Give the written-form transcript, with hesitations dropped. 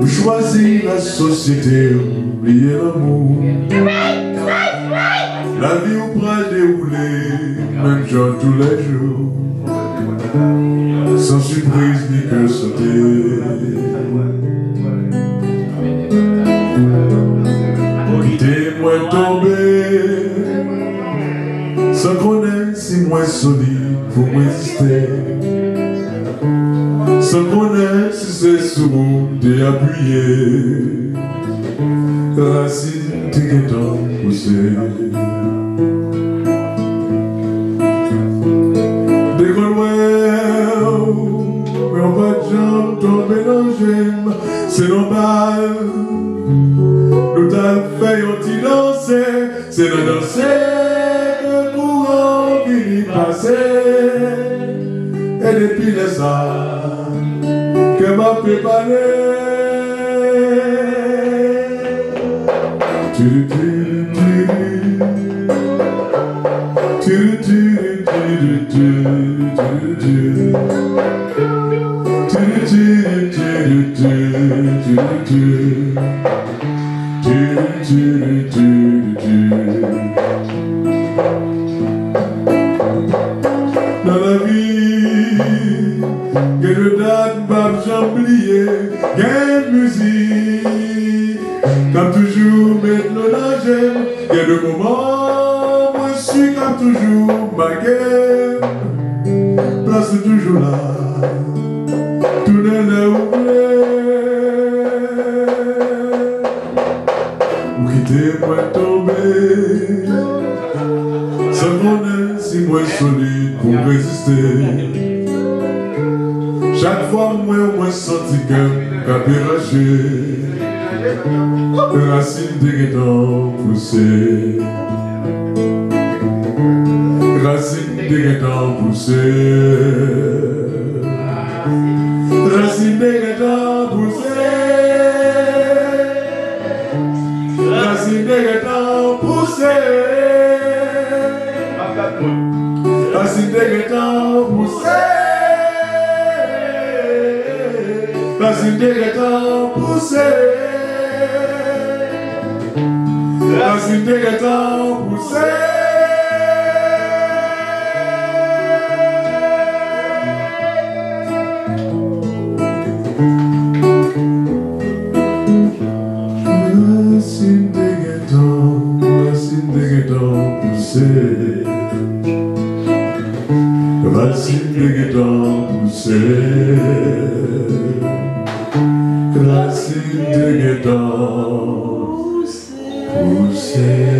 Vous choisissez la société, oubliez l'amour. La vie vous prend dérouler, même genre tous les jours. Sans surprise ni que sauter. Quittez-moi tomber, sans connaître si moins solide pour résister. Sans connaître si c'est souvent appuyé. Racine t'étant poussée. Mais on va jamais tomber dans le gemme, c'est normal. Nous t'as fait un petit danser, c'est le danser que courant qui passer. Et depuis les ça, que m'a préparé. Dans la vie, que je date pas j'oublier, gain musique, comme toujours maintenant la j'aime, que le moment, moi je suis comme toujours ma game, place toujours là, tout le monde oublié. Vous quittez-moi tomber, sans connaître si moi solide pour résister. Chaque fois moi au moins senti que m'a péragé. Racine déguetant poussée. Racine déguetant poussée. Racine déguetant poussée. Racine déguetant poussée. Racine déguetant poussée. Racine déguetant poussée. Racine déguetant poussée. Racine déguetant poussée. Racine déguetant poussée. Racine déguetant poussée.